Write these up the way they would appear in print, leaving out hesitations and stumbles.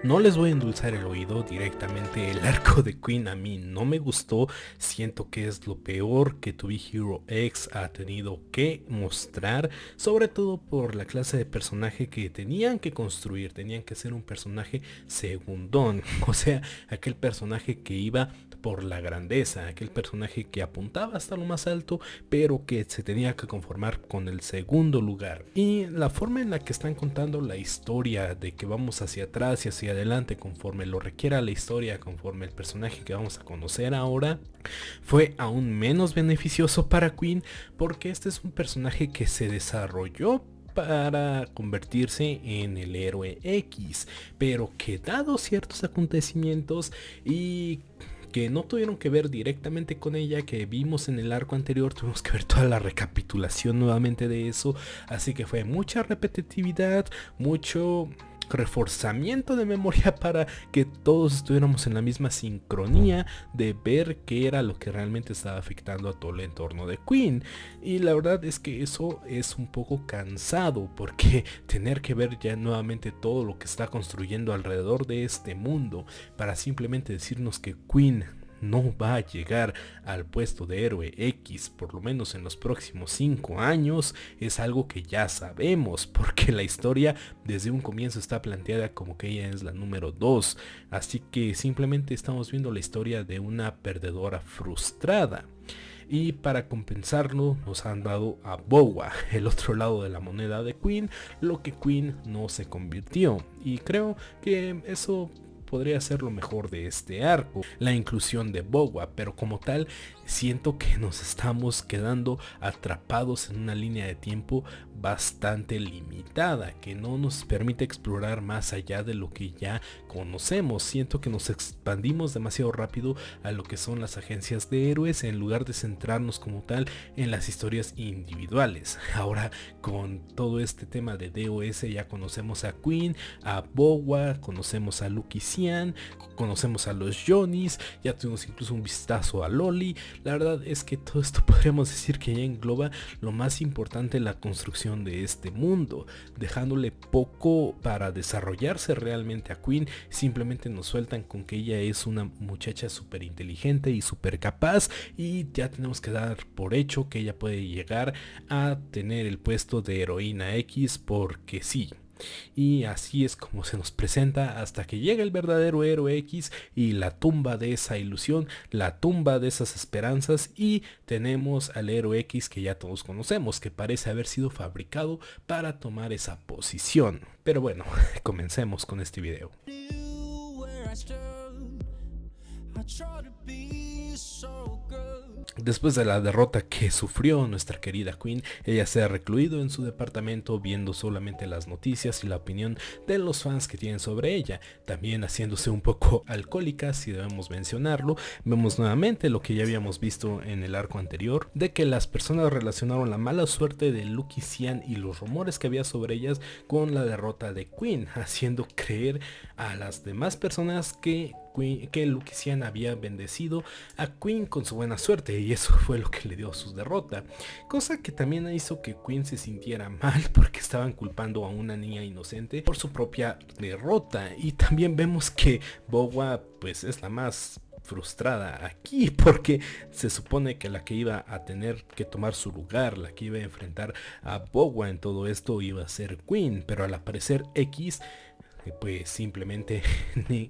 No les voy a endulzar el oído directamente, el arco de Queen a mí no me gustó, siento que es lo peor que To Be Hero X ha tenido que mostrar, sobre todo por la clase de personaje que tenían que construir, tenían que ser un personaje segundón, o sea, aquel personaje que iba por la grandeza, aquel personaje que apuntaba hasta lo más alto, pero que se tenía que conformar con el segundo lugar. Y la forma en la que están contando la historia de que vamos hacia atrás y hacia adelante conforme lo requiera la historia, conforme el personaje que vamos a conocer ahora, fue aún menos beneficioso para Queen, porque este es un personaje que se desarrolló para convertirse en el héroe X, pero que dado ciertos acontecimientos y que no tuvieron que ver directamente con ella, que vimos en el arco anterior, tuvimos que ver toda la recapitulación nuevamente de eso, así que fue mucha repetitividad, mucho reforzamiento de memoria para que todos estuviéramos en la misma sincronía de ver qué era lo que realmente estaba afectando a todo el entorno de Queen. Y la verdad es que eso es un poco cansado, porque tener que ver ya nuevamente todo lo que está construyendo alrededor de este mundo para simplemente decirnos que Queen no va a llegar al puesto de héroe X, por lo menos en los próximos 5 años, es algo que ya sabemos, porque la historia desde un comienzo está planteada como que ella es la número 2, así que simplemente estamos viendo la historia de una perdedora frustrada. Y para compensarlo nos han dado a Bowa, el otro lado de la moneda de Queen, lo que Queen no se convirtió, y creo que eso podría ser lo mejor de este arco, la inclusión de Bowa, pero como tal siento que nos estamos quedando atrapados en una línea de tiempo bastante limitada, que no nos permite explorar más allá de lo que ya conocemos. Siento que nos expandimos demasiado rápido a lo que son las agencias de héroes en lugar de centrarnos como tal en las historias individuales. Ahora con todo este tema de DOS ya conocemos a Queen, a Bowa, conocemos a Lucky Cyan, conocemos a los Johnnies, ya tuvimos incluso un vistazo a Loli. La verdad es que todo esto podríamos decir que ya engloba lo más importante en la construcción de este mundo, dejándole poco para desarrollarse realmente a Queen. Simplemente nos sueltan con que ella es una muchacha súper inteligente y súper capaz, y ya tenemos que dar por hecho que ella puede llegar a tener el puesto de heroína X porque sí. Y así es como se nos presenta hasta que llega el verdadero héroe X y la tumba de esa ilusión, la tumba de esas esperanzas, y tenemos al héroe X que ya todos conocemos, que parece haber sido fabricado para tomar esa posición. Pero bueno, comencemos con este video. Después de la derrota que sufrió nuestra querida Queen, ella se ha recluido en su departamento viendo solamente las noticias y la opinión de los fans que tienen sobre ella, también haciéndose un poco alcohólica, si debemos mencionarlo. Vemos nuevamente lo que ya habíamos visto en el arco anterior, de que las personas relacionaron la mala suerte de Lucky Cyan y los rumores que había sobre ellas con la derrota de Queen, haciendo creer a las demás personas que Lucky Cyan había bendecido a Queen con su buena suerte, y eso fue lo que le dio su derrota, cosa que también hizo que Queen se sintiera mal porque estaban culpando a una niña inocente por su propia derrota. Y también vemos que Bowa pues es la más frustrada aquí, porque se supone que la que iba a tener que tomar su lugar, la que iba a enfrentar a Bowa en todo esto, iba a ser Queen, pero al aparecer X, pues simplemente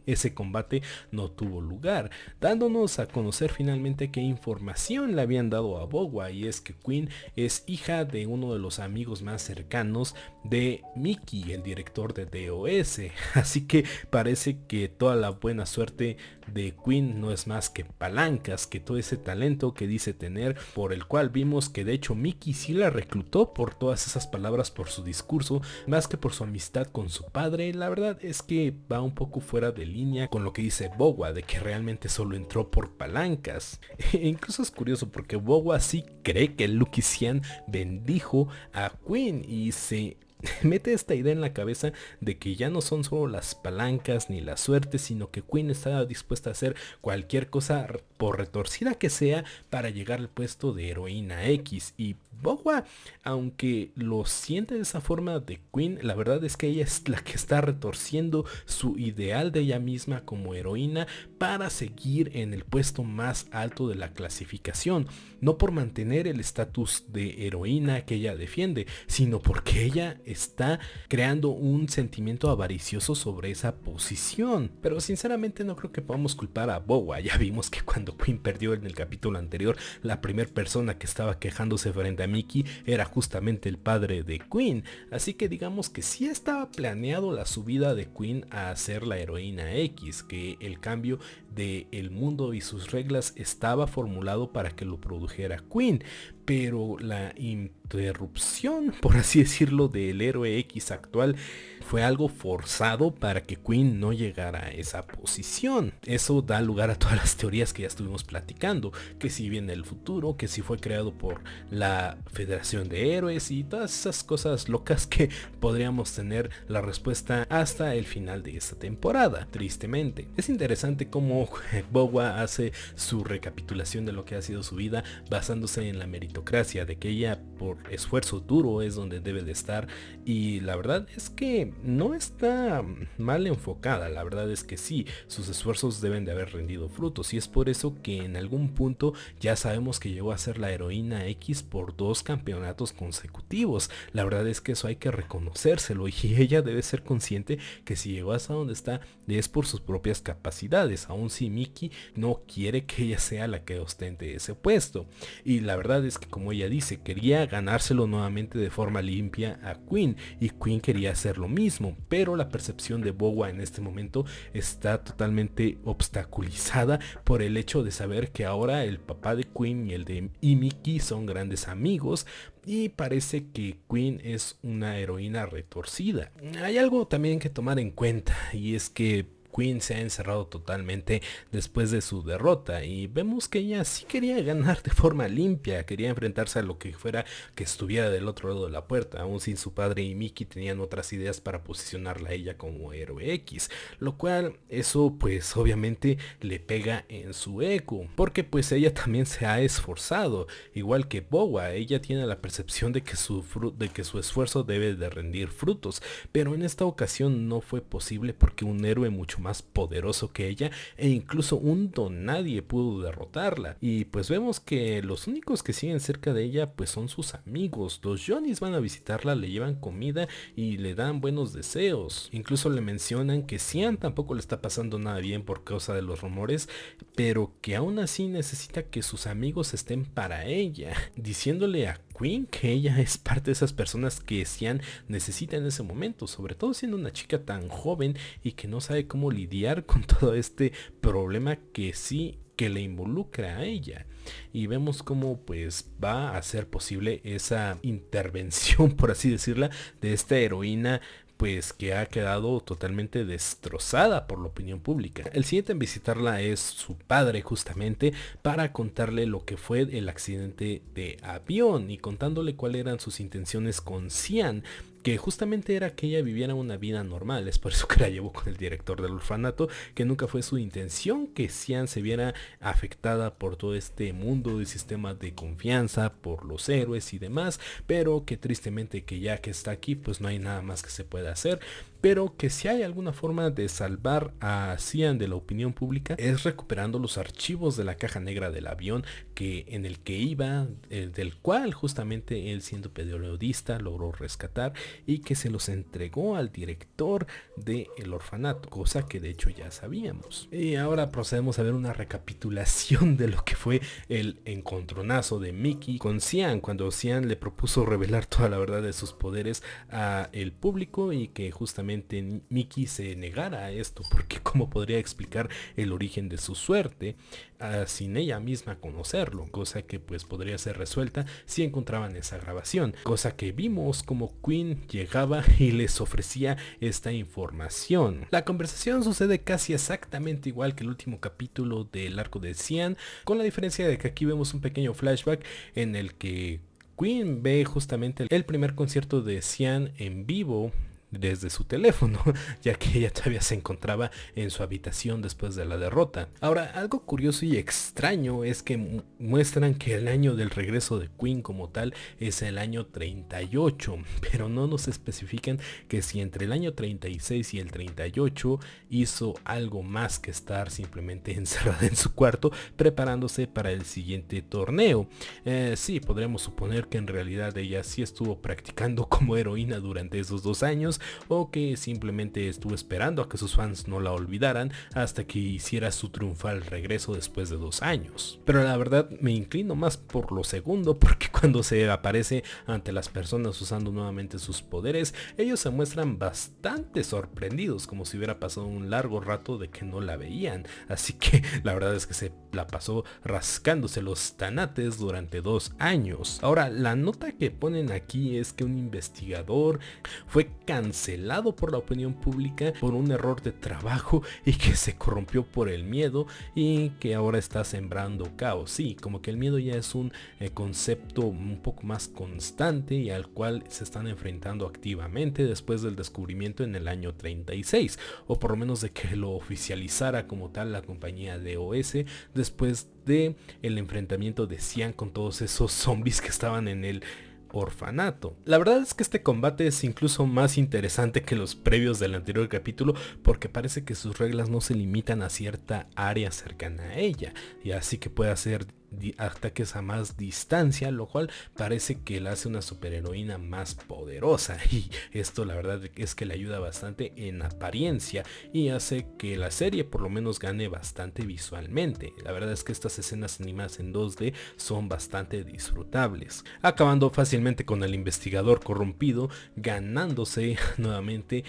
ese combate no tuvo lugar, dándonos a conocer finalmente qué información le habían dado a Bowa, y es que Queen es hija de uno de los amigos más cercanos de Mickey, el director de DOS, así que parece que toda la buena suerte de Queen no es más que palancas, que todo ese talento que dice tener, por el cual vimos que de hecho Mickey sí la reclutó por todas esas palabras, por su discurso, más que por su amistad con su padre. La verdad es que va un poco fuera de línea con lo que dice Bowa, de que realmente solo entró por palancas. E incluso es curioso porque Bowa sí cree que Lucky Cyan bendijo a Queen y se mete esta idea en la cabeza de que ya no son solo las palancas ni la suerte, sino que Queen está dispuesta a hacer cualquier cosa, por retorcida que sea, para llegar al puesto de heroína X. Y Bowa, aunque lo siente de esa forma de Queen, la verdad es que ella es la que está retorciendo su ideal de ella misma como heroína para seguir en el puesto más alto de la clasificación, no por mantener el estatus de heroína que ella defiende, sino porque ella está creando un sentimiento avaricioso sobre esa posición. Pero sinceramente no creo que podamos culpar a Bowa. Ya vimos que cuando Queen perdió en el capítulo anterior, la primera persona que estaba quejándose frente a Mickey era justamente el padre de Queen, así que digamos que sí estaba planeado la subida de Queen a ser la heroína X, que el cambio de el mundo y sus reglas estaba formulado para que lo produjera Queen, pero la interrupción, por así decirlo, del héroe X actual fue algo forzado para que Queen no llegara a esa posición. Eso da lugar a todas las teorías que ya estuvimos platicando, que si viene el futuro, que si fue creado por la Federación de Héroes y todas esas cosas locas que podríamos tener la respuesta hasta el final de esta temporada, tristemente. Es interesante cómo Bowa hace su recapitulación de lo que ha sido su vida basándose en la meritocracia, de que ella por esfuerzo duro es donde debe de estar, y la verdad es que no está mal enfocada. La verdad es que sí, sus esfuerzos deben de haber rendido frutos, y es por eso que en algún punto ya sabemos que llegó a ser la heroína X por 2 campeonatos consecutivos. La verdad es que eso hay que reconocérselo, y ella debe ser consciente que si llegó hasta donde está es por sus propias capacidades, aun si Mickey no quiere que ella sea la que ostente ese puesto. Y la verdad es que, como ella dice, quería ganárselo nuevamente de forma limpia a Queen, y Queen quería hacer lo mismo, pero la percepción de Bowa en este momento está totalmente obstaculizada por el hecho de saber que ahora el papá de Queen y el de Mickey son grandes amigos, y parece que Queen es una heroína retorcida. Hay algo también que tomar en cuenta, y es que Queen se ha encerrado totalmente después de su derrota, y vemos que ella sí quería ganar de forma limpia, quería enfrentarse a lo que fuera que estuviera del otro lado de la puerta, aun sin su padre y Mickey tenían otras ideas para posicionarla a ella como héroe X, lo cual eso pues obviamente le pega en su ego, porque pues ella también se ha esforzado, igual que Bowa. Ella tiene la percepción de que su esfuerzo debe de rendir frutos, pero en esta ocasión no fue posible porque un héroe mucho más poderoso que ella e incluso un don nadie pudo derrotarla. Y pues vemos que los únicos que siguen cerca de ella pues son sus amigos. Los Johnnies van a visitarla, le llevan comida y le dan buenos deseos. Incluso le mencionan que Cian tampoco le está pasando nada bien por causa de los rumores, pero que aún así necesita que sus amigos estén para ella, diciéndole a Queen que ella es parte de esas personas que Cian necesita en ese momento, sobre todo siendo una chica tan joven y que no sabe cómo lidiar con todo este problema que sí que le involucra a ella. Y vemos cómo pues va a ser posible esa intervención, por así decirla, de esta heroína pues que ha quedado totalmente destrozada por la opinión pública. El siguiente en visitarla es su padre, justamente para contarle lo que fue el accidente de avión y contándole cuáles eran sus intenciones con Cian, que justamente era que ella viviera una vida normal. Es por eso que la llevó con el director del orfanato, que nunca fue su intención que Cian se viera afectada por todo este mundo de sistemas de confianza, por los héroes y demás, pero que tristemente que ya que está aquí pues no hay nada más que se pueda hacer, pero que si hay alguna forma de salvar a Cian de la opinión pública es recuperando los archivos de la caja negra del avión en el que iba, del cual justamente él, siendo periodista, logró rescatar y que se los entregó al director del orfanato, cosa que de hecho ya sabíamos. Y ahora procedemos a ver una recapitulación de lo que fue el encontronazo de Mickey con Cian, cuando Cian le propuso revelar toda la verdad de sus poderes a el público, y que justamente Mickey se negara a esto, porque cómo podría explicar el origen de su suerte sin ella misma conocerlo, cosa que pues podría ser resuelta si encontraban esa grabación, cosa que vimos como Queen llegaba y les ofrecía esta información. La conversación sucede casi exactamente igual que el último capítulo del arco de Cian, con la diferencia de que aquí vemos un pequeño flashback en el que Queen ve justamente el primer concierto de Xian en vivo desde su teléfono, ya que ella todavía se encontraba en su habitación después de la derrota. Ahora, algo curioso y extraño es que muestran que el año del regreso de Queen como tal es el año 38, pero no nos especifican que si entre el año 36 y el 38 hizo algo más que estar simplemente encerrada en su cuarto preparándose para el siguiente torneo. Sí, podríamos suponer que en realidad ella sí estuvo practicando como heroína durante esos 2 años, o que simplemente estuvo esperando a que sus fans no la olvidaran hasta que hiciera su triunfal regreso después de 2 años. Pero la verdad me inclino más por lo segundo, porque cuando se aparece ante las personas usando nuevamente sus poderes, ellos se muestran bastante sorprendidos, como si hubiera pasado un largo rato de que no la veían. Así que la verdad es que se la pasó rascándose los tanates durante 2 años. Ahora, la nota que ponen aquí es que un investigador fue cancelado por la opinión pública por un error de trabajo y que se corrompió por el miedo y que ahora está sembrando caos. Sí, como que el miedo ya es un concepto un poco más constante y al cual se están enfrentando activamente después del descubrimiento en el año 36, o por lo menos de que lo oficializara como tal la compañía DOS después de el enfrentamiento de Xian con todos esos zombies que estaban en el orfanato. La verdad es que este combate es incluso más interesante que los previos del anterior capítulo, porque parece que sus reglas no se limitan a cierta área cercana a ella, y así que puede hacer ataques a más distancia, lo cual parece que la hace una superheroína más poderosa, y esto la verdad es que le ayuda bastante en apariencia y hace que la serie por lo menos gane bastante visualmente. La verdad es que estas escenas animadas en 2D son bastante disfrutables, acabando fácilmente con el investigador corrompido ganándose nuevamente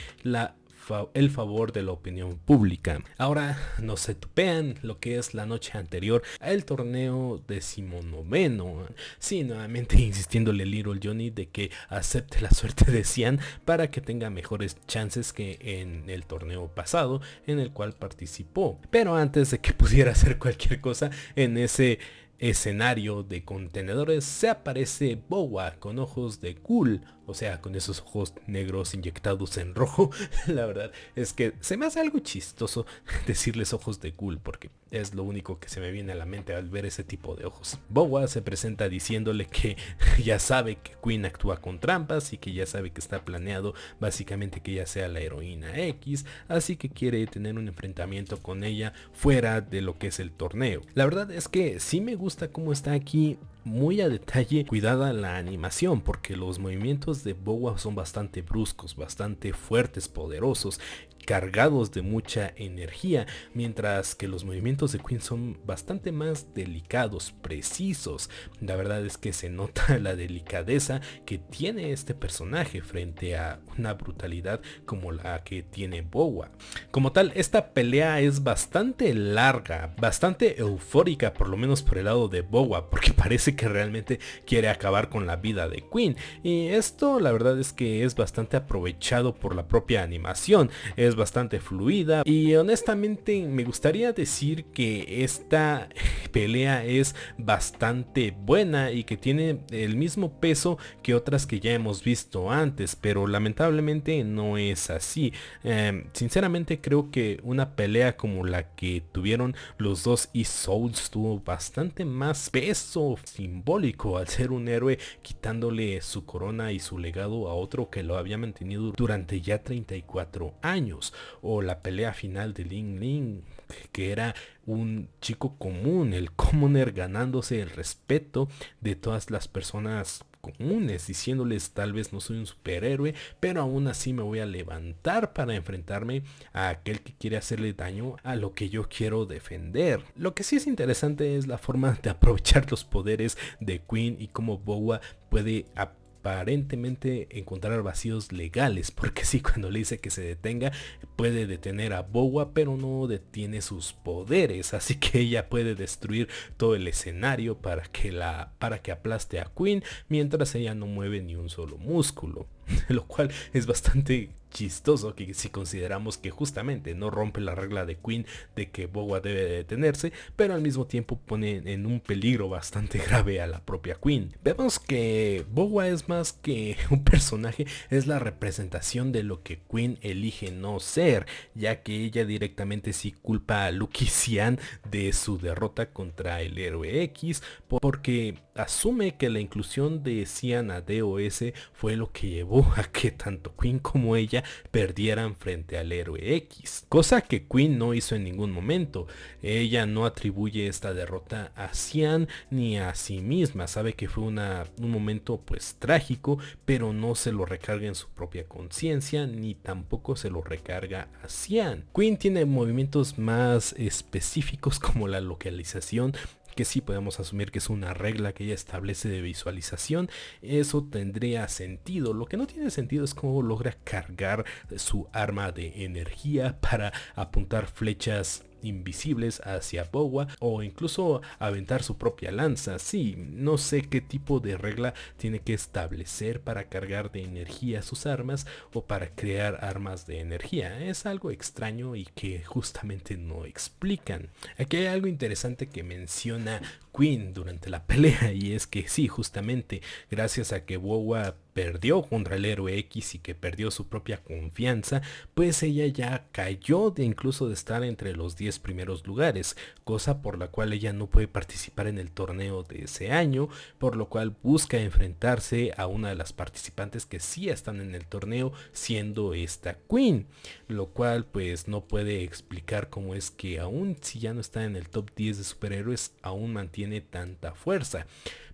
el favor de la opinión pública. Ahora nos setupean lo que es la noche anterior al torneo 19º. Sí, nuevamente insistiéndole a Little Johnny de que acepte la suerte de Xian para que tenga mejores chances que en el torneo pasado en el cual participó. Pero antes de que pudiera hacer cualquier cosa en ese escenario de contenedores, se aparece Bowa con ojos de ghoul, o sea, con esos ojos negros inyectados en rojo. La verdad es que se me hace algo chistoso decirles ojos de ghoul, porque es lo único que se me viene a la mente al ver ese tipo de ojos. Bowa se presenta diciéndole que ya sabe que Queen actúa con trampas y que ya sabe que está planeado básicamente que ella sea la heroína X, así que quiere tener un enfrentamiento con ella fuera de lo que es el torneo. La verdad es que sí me gusta cómo está aquí muy a detalle cuidada la animación, porque los movimientos de Bowa son bastante bruscos, bastante fuertes, poderosos, cargados de mucha energía, mientras que los movimientos de Queen son bastante más delicados, precisos. La verdad es que se nota la delicadeza que tiene este personaje frente a una brutalidad como la que tiene Bowa. Como tal, esta pelea es bastante larga, bastante eufórica, por lo menos por el lado de Bowa, porque parece que realmente quiere acabar con la vida de Queen, y esto la verdad es que es bastante aprovechado por la propia animación. Es bastante fluida y honestamente me gustaría decir que esta pelea es bastante buena y que tiene el mismo peso que otras que ya hemos visto antes, pero lamentablemente no es así. Sinceramente creo que una pelea como la que tuvieron los dos E-Souls tuvo bastante más peso simbólico al ser un héroe quitándole su corona y su legado a otro que lo había mantenido durante ya 34 años. O la pelea final de Ling Ling, que era un chico común, el commoner, ganándose el respeto de todas las personas comunes, diciéndoles tal vez no soy un superhéroe, pero aún así me voy a levantar para enfrentarme a aquel que quiere hacerle daño a lo que yo quiero defender. Lo que sí es interesante es la forma de aprovechar los poderes de Queen y cómo Bowa puede aparentemente encontrar vacíos legales, porque sí, cuando le dice que se detenga puede detener a Bowa, pero no detiene sus poderes, así que ella puede destruir todo el escenario para que aplaste a Queen mientras ella no mueve ni un solo músculo. lo cual es bastante chistoso que si consideramos que justamente no rompe la regla de Queen de que Bowa debe de detenerse, pero al mismo tiempo pone en un peligro bastante grave a la propia Queen. Vemos que Bowa es más que un personaje, es la representación de lo que Queen elige no ser, ya que ella directamente sí culpa a Lucky Xian de su derrota contra el héroe X, porque asume que la inclusión de Xian a DOS fue lo que llevó a que tanto Queen como ella perdieran frente al héroe X, cosa que Queen no hizo en ningún momento. Ella no atribuye esta derrota a Xian ni a sí misma, sabe que fue un momento pues trágico, pero no se lo recarga en su propia conciencia ni tampoco se lo recarga a Xian. Queen tiene movimientos más específicos como la localización, que sí podemos asumir que es una regla que ella establece de visualización. Eso tendría sentido. Lo que no tiene sentido es cómo logra cargar su arma de energía para apuntar flechas invisibles hacia Bowa o incluso aventar su propia lanza. Sí, no sé qué tipo de regla tiene que establecer para cargar de energía sus armas o para crear armas de energía. Es algo extraño y que justamente no explican. Aquí hay algo interesante que menciona Queen durante la pelea, y es que sí, justamente gracias a que Bowa perdió contra el héroe X y que perdió su propia confianza, pues ella ya cayó de incluso de estar entre los 10 primeros lugares, cosa por la cual ella no puede participar en el torneo de ese año, por lo cual busca enfrentarse a una de las participantes que sí están en el torneo, siendo esta Queen, lo cual pues no puede explicar cómo es que aún si ya no está en el top 10 de superhéroes, aún mantiene tanta fuerza.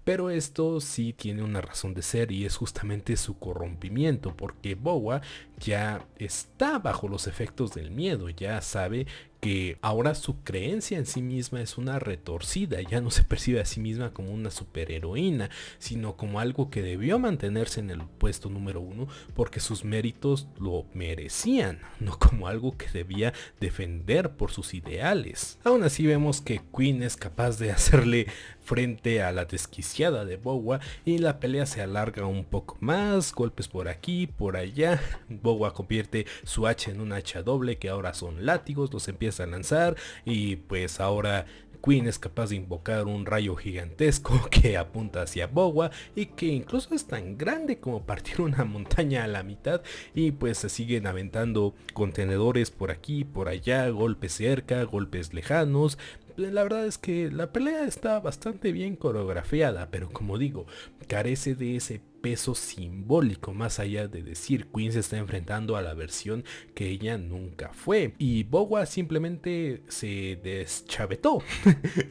Pero esto sí tiene una razón de ser, y es justamente su corrompimiento, porque Bowa ya está bajo los efectos del miedo, ya sabe que ahora su creencia en sí misma es una retorcida, ya no se percibe a sí misma como una superheroína, sino como algo que debió mantenerse en el puesto número 1 porque sus méritos lo merecían, no como algo que debía defender por sus ideales. Aún así vemos que Queen es capaz de hacerle frente a la desquiciada de Bowa y la pelea se alarga un poco más, golpes por aquí, por allá. Bowa convierte su hacha en un hacha doble que ahora son látigos, los empieza a lanzar y pues ahora Queen es capaz de invocar un rayo gigantesco que apunta hacia Bowa y que incluso es tan grande como partir una montaña a la mitad, y pues se siguen aventando contenedores por aquí, por allá, golpes cerca, golpes lejanos. La verdad es que la pelea está bastante bien coreografiada, pero como digo, carece de ese peso simbólico, más allá de decir Queen se está enfrentando a la versión que ella nunca fue, y Bowa simplemente se deschavetó.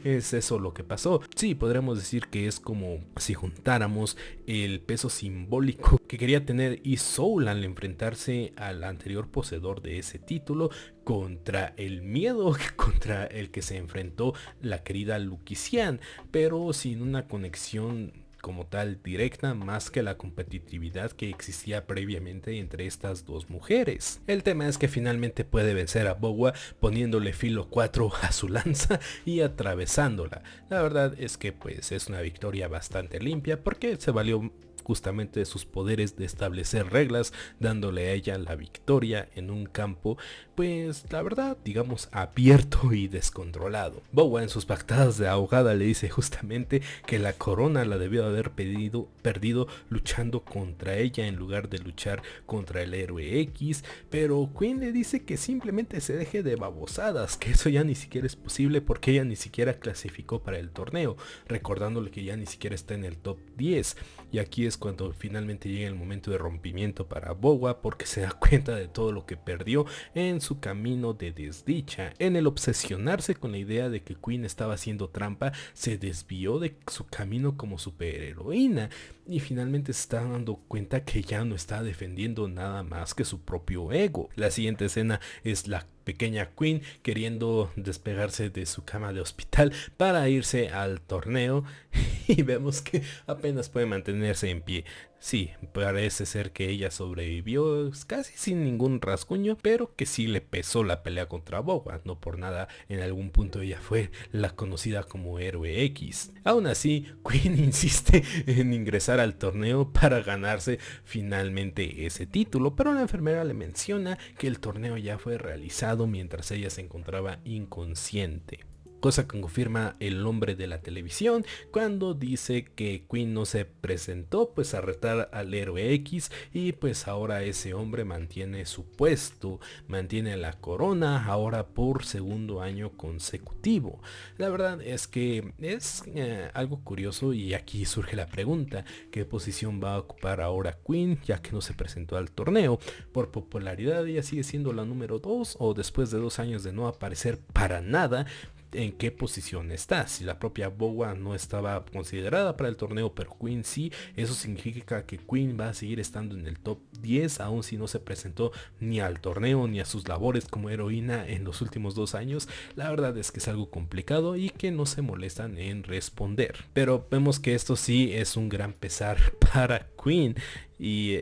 Es eso lo que pasó. Sí, podríamos decir que es como si juntáramos el peso simbólico que quería tener E-Soul al enfrentarse al anterior poseedor de ese título contra el miedo contra el que se enfrentó la querida Lucky Xian, pero sin una conexión como tal directa, más que la competitividad que existía previamente entre estas dos mujeres. El tema es que finalmente puede vencer a Bowa poniéndole filo 4 a su lanza y atravesándola. La verdad es que pues es una victoria bastante limpia, porque se valió justamente de sus poderes de establecer reglas, dándole a ella la victoria en un campo, pues la verdad, digamos, abierto y descontrolado. Bowa en sus pactadas de ahogada le dice justamente que la corona la debió haber perdido luchando contra ella en lugar de luchar contra el héroe X, pero Queen le dice que simplemente se deje de babosadas, que eso ya ni siquiera es posible porque ella ni siquiera clasificó para el torneo, recordándole que ya ni siquiera está en el top 10, y aquí es cuando finalmente llega el momento de rompimiento para Bowa, porque se da cuenta de todo lo que perdió en su camino de desdicha. En el obsesionarse con la idea de que Queen estaba haciendo trampa, se desvió de su camino como superheroína y finalmente se está dando cuenta que ya no está defendiendo nada más que su propio ego. La siguiente escena es la pequeña Queen queriendo despegarse de su cama de hospital para irse al torneo y vemos que apenas puede mantenerse en pie. Sí, parece ser que ella sobrevivió casi sin ningún rasguño, pero que sí le pesó la pelea contra Boba. No por nada, en algún punto ella fue la conocida como Héroe X. Aún así, Queen insiste en ingresar al torneo para ganarse finalmente ese título, pero la enfermera le menciona que el torneo ya fue realizado mientras ella se encontraba inconsciente. Cosa que confirma el hombre de la televisión cuando dice que Queen no se presentó pues a retar al Héroe X, y pues ahora ese hombre mantiene su puesto, mantiene la corona ahora por segundo año consecutivo. La verdad es que es algo curioso, y aquí surge la pregunta: ¿qué posición va a ocupar ahora Queen, ya que no se presentó al torneo? Por popularidad ella sigue siendo la número 2, o después de 2 años de no aparecer para nada, en qué posición está. Si la propia Boba no estaba considerada para el torneo, pero Queen sí, eso significa que Queen va a seguir estando en el top 10, aun si no se presentó ni al torneo ni a sus labores como heroína en los últimos 2 años. La verdad es que es algo complicado y que no se molestan en responder. Pero vemos que esto sí es un gran pesar para Queen. Y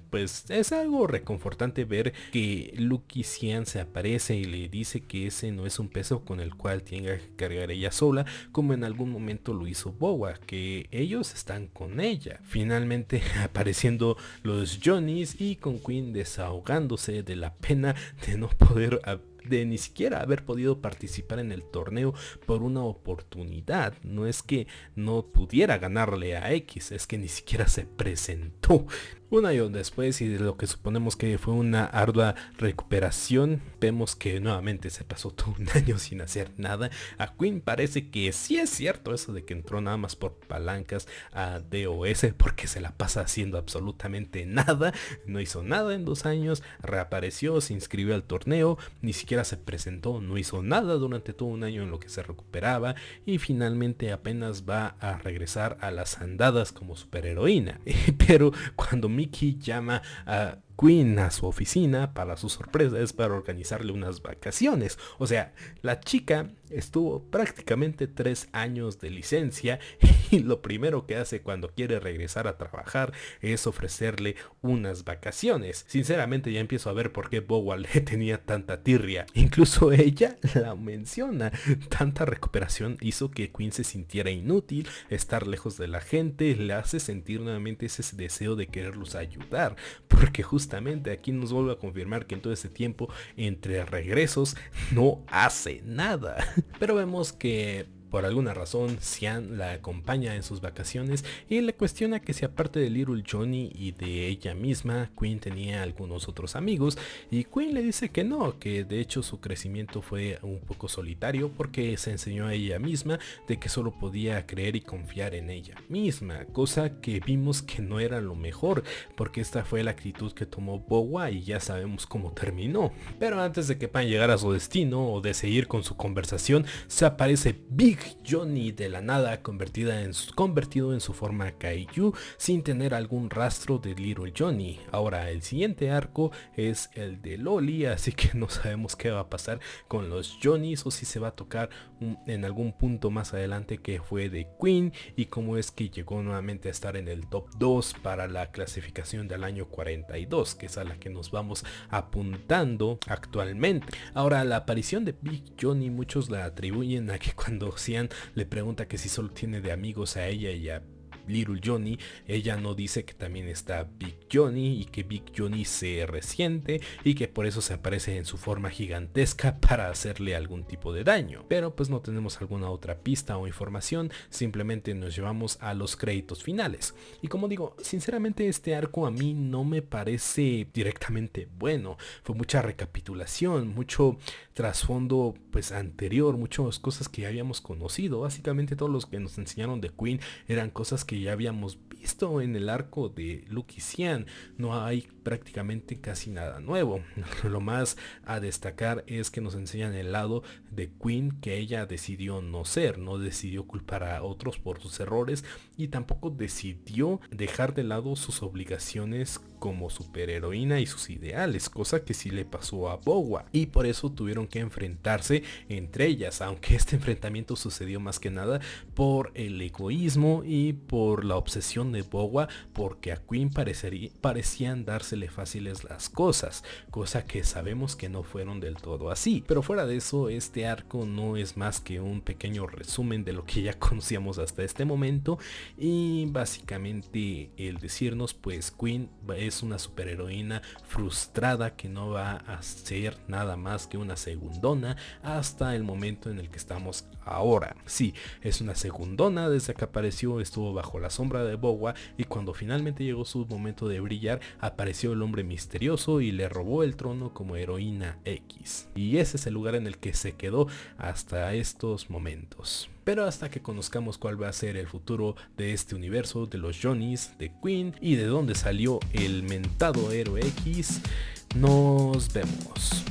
pues es algo reconfortante ver que Lucky Xian se aparece y le dice que ese no es un peso con el cual tenga que cargar ella sola, como en algún momento lo hizo Boba, que ellos están con ella. Finalmente apareciendo los Johnnies, y con Queen desahogándose de la pena de no poder de ni siquiera haber podido participar en el torneo por una oportunidad. No es que no pudiera ganarle a X, es que ni siquiera se presentó. Un año después, y de lo que suponemos que fue una ardua recuperación, vemos que nuevamente se pasó todo un año sin hacer nada. A Queen parece que sí es cierto eso de que entró nada más por palancas a DOS, porque se la pasa haciendo absolutamente nada. No hizo nada en 2 años, reapareció, se inscribió al torneo, ni siquiera se presentó, no hizo nada durante todo un año en lo que se recuperaba, y finalmente apenas va a regresar a las andadas como superheroína. Pero cuando Mickey llama a Queen a su oficina, para su sorpresa es para organizarle unas vacaciones. O sea, la chica estuvo prácticamente 3 años de licencia, y lo primero que hace cuando quiere regresar a trabajar es ofrecerle unas vacaciones. Sinceramente ya empiezo a ver por qué Boba le tenía tanta tirria. Incluso ella la menciona. Tanta recuperación hizo que Queen se sintiera inútil, estar lejos de la gente le hace sentir nuevamente ese deseo de quererlos ayudar, porque justamente aquí nos vuelve a confirmar que en todo ese tiempo entre regresos no hace nada. Pero vemos que por alguna razón Xian la acompaña en sus vacaciones y le cuestiona que si aparte de Little Johnny y de ella misma, Queen tenía algunos otros amigos, y Queen le dice que no, que de hecho su crecimiento fue un poco solitario porque se enseñó a ella misma de que solo podía creer y confiar en ella misma, cosa que vimos que no era lo mejor, porque esta fue la actitud que tomó Boba y ya sabemos cómo terminó. Pero antes de que puedan llegar a su destino o de seguir con su conversación, se aparece Big Johnny de la nada, convertido en su forma Kaiju, sin tener algún rastro de Little Johnny. Ahora el siguiente arco es el de Loli, así que no sabemos qué va a pasar con los Johnnies, o si se va a tocar en algún punto más adelante que fue de Queen, y cómo es que llegó nuevamente a estar en el top 2 para la clasificación del año 42, que es a la que nos vamos apuntando actualmente. Ahora, la aparición de Big Johnny muchos la atribuyen a que cuando Xian le pregunta que si solo tiene de amigos a ella y a Little Johnny, ella no dice que también está Big Johnny, y que Big Johnny se resiente y que por eso se aparece en su forma gigantesca para hacerle algún tipo de daño. Pero pues no tenemos alguna otra pista o información, simplemente nos llevamos a los créditos finales. Y como digo, sinceramente este arco a mí no me parece directamente bueno. Fue mucha recapitulación, mucho trasfondo pues anterior, muchas cosas que ya habíamos conocido. Básicamente todos los que nos enseñaron de Queen eran cosas que ya habíamos visto en el arco de Lucky Xian. No hay prácticamente casi nada nuevo. Lo más a destacar es que nos enseñan el lado de Queen que ella decidió no ser, no decidió culpar a otros por sus errores, y tampoco decidió dejar de lado sus obligaciones como superheroína y sus ideales, cosa que sí le pasó a Boba, y por eso tuvieron que enfrentarse entre ellas, aunque este enfrentamiento sucedió más que nada por el egoísmo y por la obsesión de Bowa porque a Queen parecían dársele fáciles las cosas, cosa que sabemos que no fueron del todo así. Pero fuera de eso, este arco no es más que un pequeño resumen de lo que ya conocíamos hasta este momento, y básicamente el decirnos pues Queen es una superheroína frustrada que no va a ser nada más que una segundona hasta el momento en el que estamos ahora. Sí, es una segundona desde que apareció, estuvo bajo la sombra de Bowa, y cuando finalmente llegó su momento de brillar, apareció el hombre misterioso y le robó el trono como heroína X. Y ese es el lugar en el que se quedó hasta estos momentos. Pero hasta que conozcamos cuál va a ser el futuro de este universo, de los Johnnies, de Queen y de dónde salió el mentado héroe X, nos vemos.